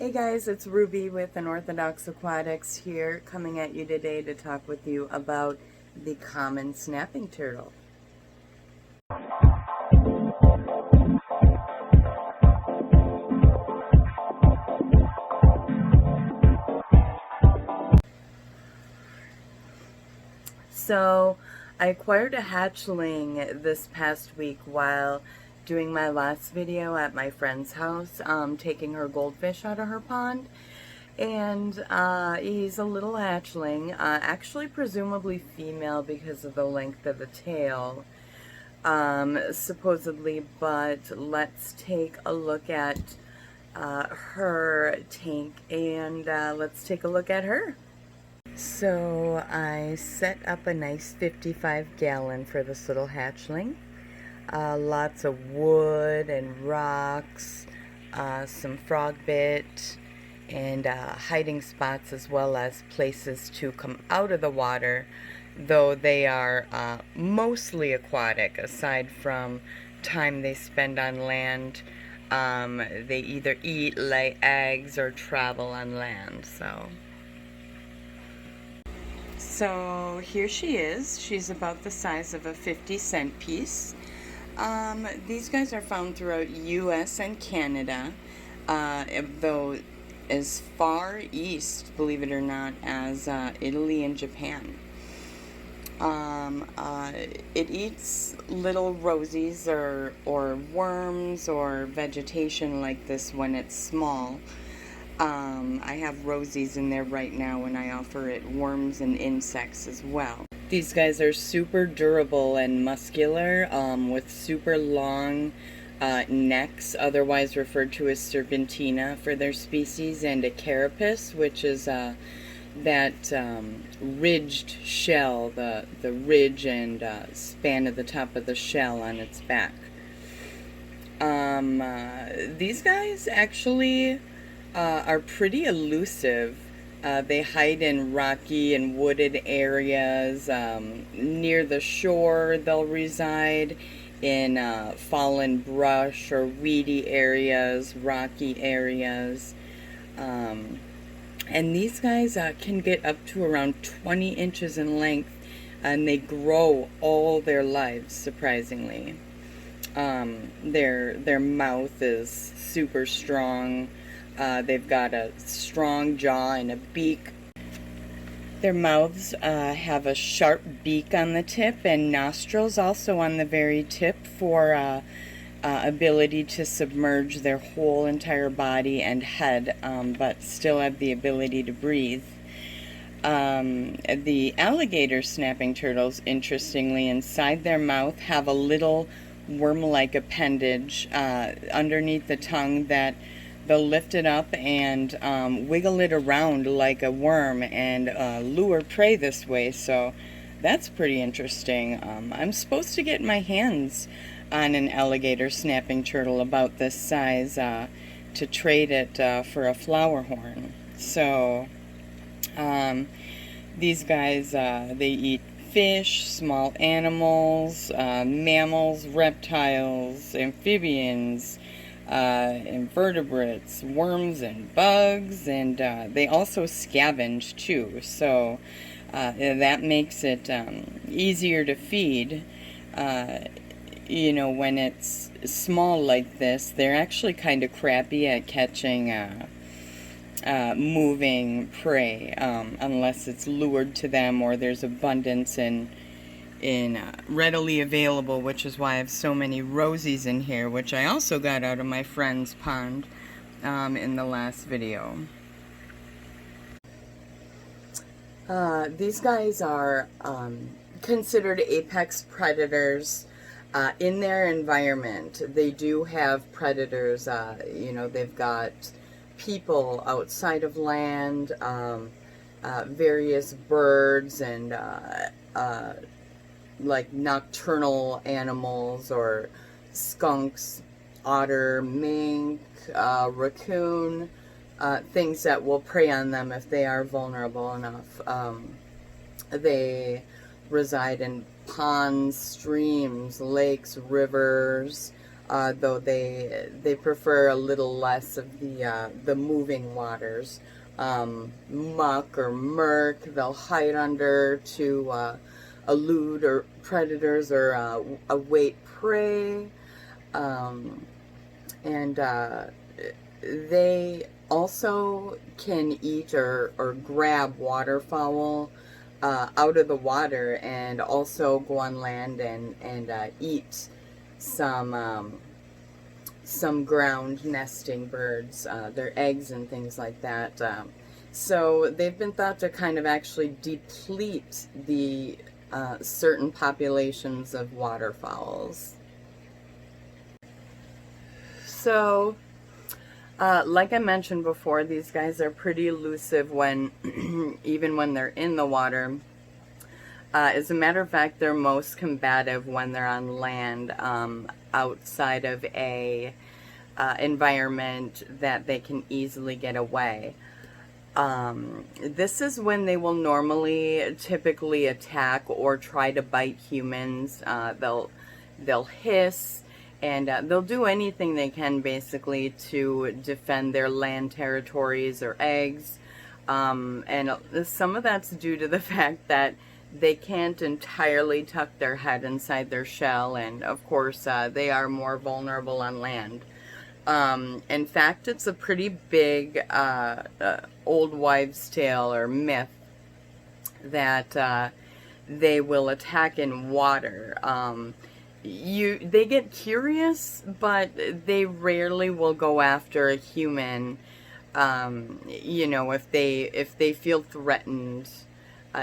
Hey guys, it's Ruby with Unorthodox Aquatics here, coming at you today to talk with you about the common snapping turtle. So, I acquired a hatchling this past week while doing my last video at my friend's house, taking her goldfish out of her pond. And he's a little hatchling, actually presumably female because of the length of the tail, supposedly, but let's take a look at her tank and let's take a look at her. So I set up a nice 55-gallon for this little hatchling. Lots of wood and rocks, some frog bit, and hiding spots, as well as places to come out of the water, though they are mostly aquatic aside from time they spend on land. They either eat, lay eggs, or travel on land. So here she is. She's about the size of a 50-cent piece. These guys are found throughout US and Canada, though as far east, believe it or not, as Italy and Japan. It eats little rosies or worms or vegetation like this when it's small. I have rosies in there right now, and I offer it worms and insects as well. These guys are super durable and muscular, with super long necks, otherwise referred to as serpentina for their species, and a carapace, which is that ridged shell, the ridge and span of the top of the shell on its back. These guys actually are pretty elusive. They hide in rocky and wooded areas. Near the shore they'll reside, in fallen brush or weedy areas, rocky areas. And these guys can get up to around 20 inches in length, and they grow all their lives, surprisingly. Their mouth is super strong. They've got a strong jaw and a beak. Their mouths have a sharp beak on the tip, and nostrils also on the very tip for ability to submerge their whole entire body and head, but still have the ability to breathe. The alligator snapping turtles, interestingly, inside their mouth have a little worm-like appendage underneath the tongue that they'll lift it up and wiggle it around like a worm and lure prey this way. So that's pretty interesting. I'm supposed to get my hands on an alligator snapping turtle about this size to trade it for a flower horn. So these guys, they eat fish, small animals, mammals, reptiles, amphibians, invertebrates, worms and bugs, and they also scavenge too, so that makes it easier to feed. You know, when it's small like this, they're actually kind of crappy at catching moving prey, unless it's lured to them or there's abundance in readily available, which is why I have so many rosies in here, which I also got out of my friend's pond in the last video. These guys are considered apex predators in their environment. They do have predators. You know, they've got people outside of land, various birds, and like nocturnal animals or skunks, otter, mink, raccoon, things that will prey on them if they are vulnerable enough. They reside in ponds, streams, lakes, rivers, though they prefer a little less of the moving waters. Muck or murk they'll hide under to elude or predators or await prey. And they also can eat or grab waterfowl out of the water, and also go on land and eat some ground nesting birds, their eggs and things like that. So they've been thought to kind of actually deplete the certain populations of waterfowls. So, like I mentioned before, these guys are pretty elusive when, even when they're in the water. As a matter of fact, they're most combative when they're on land, outside of a environment that they can easily get away. This is when they will normally typically attack or try to bite humans. They'll hiss, and they'll do anything they can basically to defend their land territories or eggs. And some of that's due to the fact that they can't entirely tuck their head inside their shell, and of course they are more vulnerable on land. In fact, it's a pretty big old wives' tale or myth that they will attack in water. They get curious, but they rarely will go after a human. You know, if they feel threatened,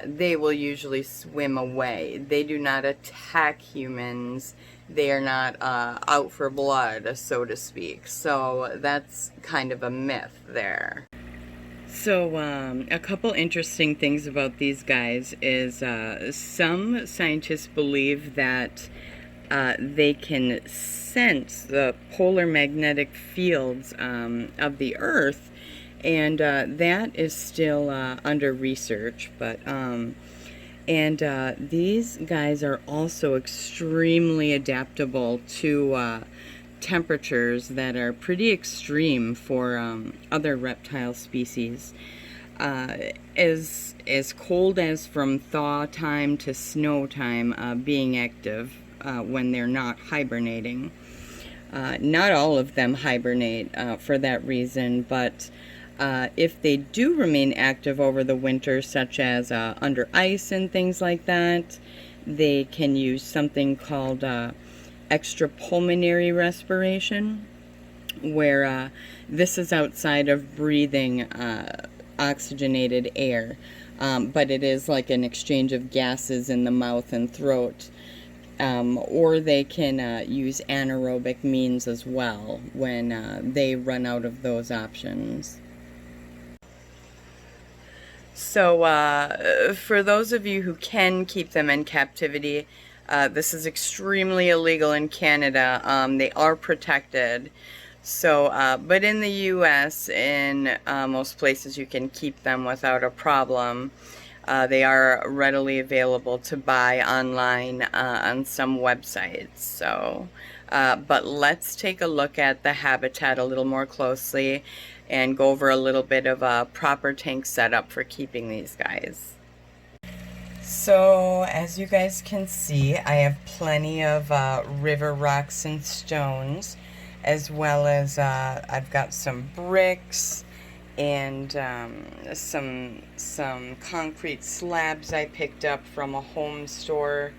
they will usually swim away. They do not attack humans. They are not out for blood, so to speak. So that's kind of a myth there. So a couple interesting things about these guys is some scientists believe that they can sense the polar magnetic fields of the Earth, and that is still under research. But these guys are also extremely adaptable to temperatures that are pretty extreme for other reptile species. As cold as from thaw time to snow time, being active when they're not hibernating. Not all of them hibernate for that reason, but if they do remain active over the winter, such as under ice and things like that, they can use something called extrapulmonary respiration, where this is outside of breathing oxygenated air, but it is like an exchange of gases in the mouth and throat. Or they can use anaerobic means as well when they run out of those options. So for those of you who can keep them in captivity, this is extremely illegal in Canada. They are protected. So, but in the U.S., in most places, you can keep them without a problem. They are readily available to buy online on some websites. So, but let's take a look at the habitat a little more closely and go over a little bit of a proper tank setup for keeping these guys. So, as you guys can see, I have plenty of river rocks and stones, as well as I've got some bricks and some concrete slabs I picked up from a home store,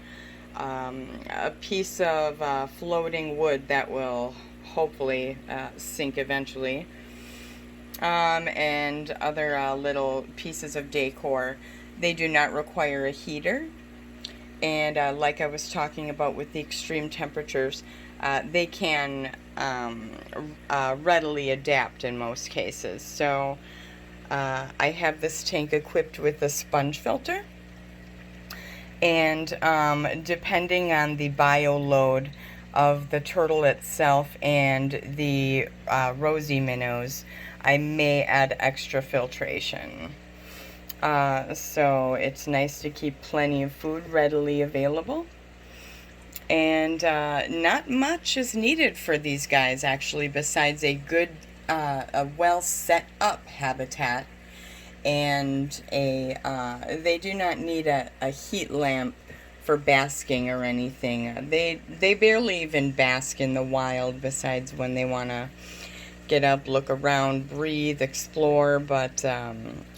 a piece of floating wood that will hopefully sink eventually, and other little pieces of decor. They do not require a heater, and like I was talking about with the extreme temperatures, they can readily adapt in most cases. So I have this tank equipped with a sponge filter, and depending on the bio load of the turtle itself and the rosy minnows, I may add extra filtration. So it's nice to keep plenty of food readily available. And not much is needed for these guys, actually, besides a good, a well set up habitat. And they do not need a heat lamp for basking or anything. They barely even bask in the wild, besides when they want to get up, look around, breathe, explore, but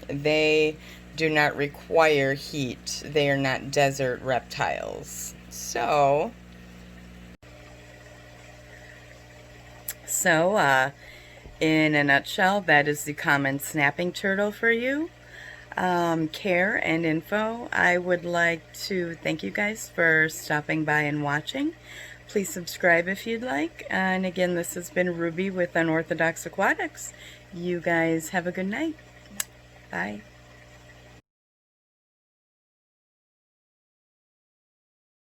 they do not require heat. They are not desert reptiles. So, in a nutshell, that is the common snapping turtle for you. Care and info. I would like to thank you guys for stopping by and watching. Please subscribe if you'd like. And again, this has been Ruby with Unorthodox Aquatics. You guys have a good night. Bye.